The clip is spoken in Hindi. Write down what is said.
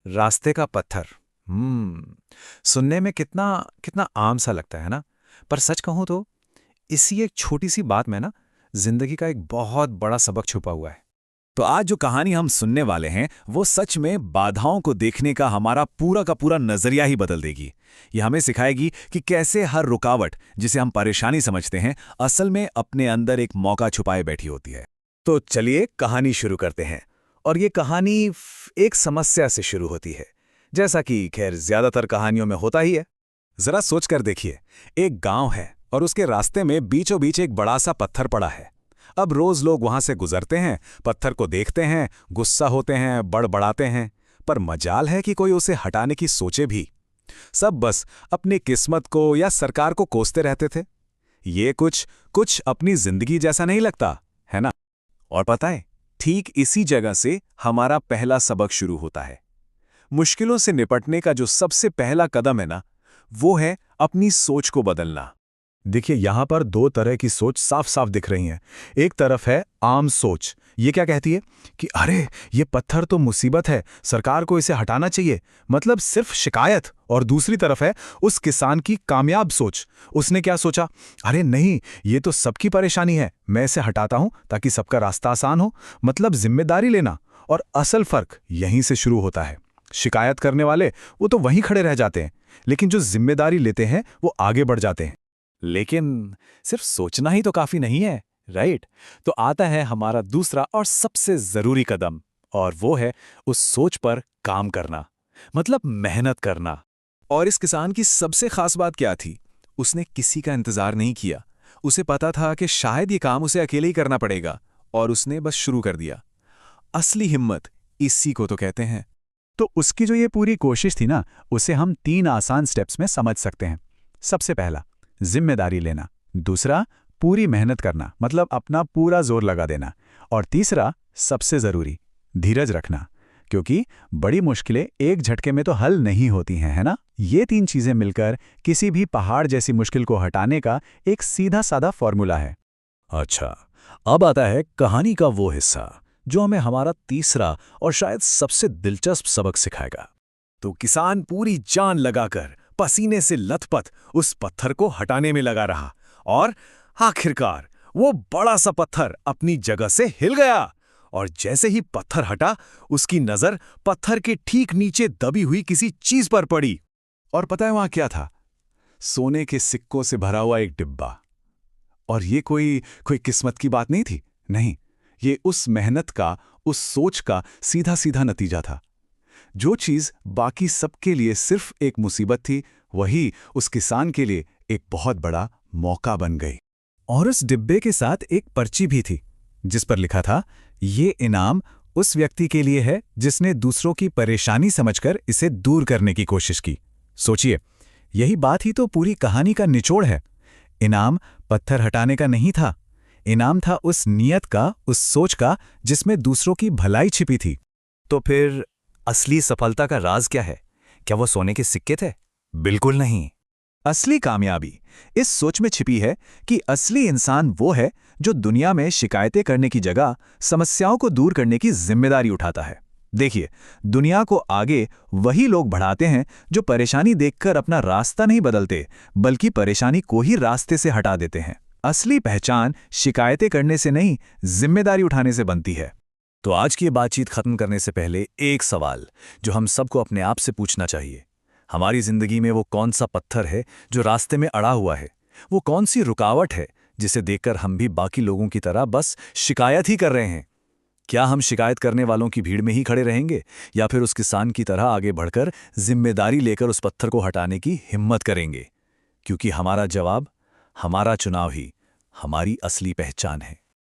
रास्ते का पत्थर। सुनने में कितना कितना आम सा लगता है ना। पर सच कहूं तो इसी एक छोटी सी बात में ना जिंदगी का एक बहुत बड़ा सबक छुपा हुआ है। तो आज जो कहानी हम सुनने वाले हैं वो सच में बाधाओं को देखने का हमारा पूरा का पूरा नजरिया ही बदल देगी। ये हमें सिखाएगी कि कैसे हर रुकावट जिसे हम परेशानी समझते हैं असल में अपने अंदर एक मौका छुपाए बैठी होती है। तो चलिए कहानी शुरू करते हैं। और ये कहानी एक समस्या से शुरू होती है, जैसा कि खैर ज्यादातर कहानियों में होता ही है। जरा सोच कर देखिए, एक गांव है और उसके रास्ते में बीचों बीच एक बड़ा सा पत्थर पड़ा है। अब रोज लोग वहां से गुजरते हैं, पत्थर को देखते हैं, गुस्सा होते हैं, बड़बड़ाते हैं, पर मजाल है कि कोई उसे हटाने की सोचे भी। सब बस अपनी किस्मत को या सरकार को कोसते रहते थे। ये कुछ कुछ अपनी जिंदगी जैसा नहीं लगता, है ना? और पता है, ठीक इसी जगह से हमारा पहला सबक शुरू होता है। मुश्किलों से निपटने का जो सबसे पहला कदम है ना, वो है अपनी सोच को बदलना। देखिए, यहां पर दो तरह की सोच साफ साफ दिख रही हैं। एक तरफ है आम सोच। ये क्या कहती है कि अरे ये पत्थर तो मुसीबत है, सरकार को इसे हटाना चाहिए, मतलब सिर्फ शिकायत। और दूसरी तरफ है उस किसान की कामयाब सोच। उसने क्या सोचा, अरे नहीं, ये तो सबकी परेशानी है, मैं इसे हटाता हूं ताकि सबका रास्ता आसान हो, मतलब जिम्मेदारी लेना। और असल फर्क यहीं से शुरू होता है। शिकायत करने वाले वो तो वहीं खड़े रह जाते हैं, लेकिन जो जिम्मेदारी लेते हैं वो आगे बढ़ जाते हैं। लेकिन सिर्फ सोचना ही तो काफी नहीं है, राइट? तो आता है हमारा दूसरा और सबसे जरूरी कदम, और वो है उस सोच पर काम करना, मतलब मेहनत करना। और इस किसान की सबसे खास बात क्या थी? उसने किसी का इंतजार नहीं किया। उसे पता था कि शायद ये काम उसे अकेले ही करना पड़ेगा, और उसने बस शुरू कर दिया। असली हिम्मत इसी को तो कहते हैं। तो उसकी जो ये पूरी कोशिश थी ना, उसे हम 3 आसान स्टेप्स में समझ सकते हैं। सबसे पहला, जिम्मेदारी लेना। दूसरा, पूरी मेहनत करना, मतलब अपना पूरा जोर लगा देना। और तीसरा, सबसे जरूरी, धीरज रखना, क्योंकि बड़ी मुश्किलें एक झटके में तो हल नहीं होती हैं, है ना? ये 3 चीजें मिलकर किसी भी पहाड़ जैसी मुश्किल को हटाने का एक सीधा साधा फॉर्मूला है। अच्छा, अब आता है कहानी का वो हिस्सा जो हमें हमारा तीसरा और शायद सबसे दिलचस्प सबक सिखाएगा। तो किसान पूरी जान लगाकर पसीने से लथपथ उस पत्थर को हटाने में लगा रहा, और आखिरकार वो बड़ा सा पत्थर अपनी जगह से हिल गया। और जैसे ही पत्थर हटा, उसकी नजर पत्थर के ठीक नीचे दबी हुई किसी चीज पर पड़ी। और पता है वहां क्या था? सोने के सिक्कों से भरा हुआ एक डिब्बा। और ये कोई कोई किस्मत की बात नहीं थी, नहीं, ये उस मेहनत का, उस सोच का सीधा सीधा नतीजा था। जो चीज बाकी सबके लिए सिर्फ एक मुसीबत थी, वही उस किसान के लिए एक बहुत बड़ा मौका बन गई। और उस डिब्बे के साथ एक पर्ची भी थी, जिस पर लिखा था, ये इनाम उस व्यक्ति के लिए है जिसने दूसरों की परेशानी समझकर इसे दूर करने की कोशिश की। सोचिए, यही बात ही तो पूरी कहानी का निचोड़ है। इनाम पत्थर हटाने का नहीं था, इनाम था उस नियत का, उस सोच का जिसमें दूसरों की भलाई छिपी थी। तो फिर असली सफलता का राज क्या है? क्या वो सोने के सिक्के थे? बिल्कुल नहीं। असली कामयाबी इस सोच में छिपी है कि असली इंसान वो है जो दुनिया में शिकायतें करने की जगह समस्याओं को दूर करने की जिम्मेदारी उठाता है। देखिए, दुनिया को आगे वही लोग बढ़ाते हैं जो परेशानी देखकर अपना रास्ता नहीं बदलते, बल्कि परेशानी को ही रास्ते से हटा देते हैं। असली पहचान शिकायतें करने से नहीं, जिम्मेदारी उठाने से बनती है। तो आज की ये बातचीत खत्म करने से पहले एक सवाल जो हम सबको अपने आप से पूछना चाहिए। हमारी जिंदगी में वो कौन सा पत्थर है जो रास्ते में अड़ा हुआ है? वो कौन सी रुकावट है जिसे देखकर हम भी बाकी लोगों की तरह बस शिकायत ही कर रहे हैं? क्या हम शिकायत करने वालों की भीड़ में ही खड़े रहेंगे, या फिर उस किसान की तरह आगे बढ़कर जिम्मेदारी लेकर उस पत्थर को हटाने की हिम्मत करेंगे? क्योंकि हमारा जवाब, हमारा चुनाव ही हमारी असली पहचान है।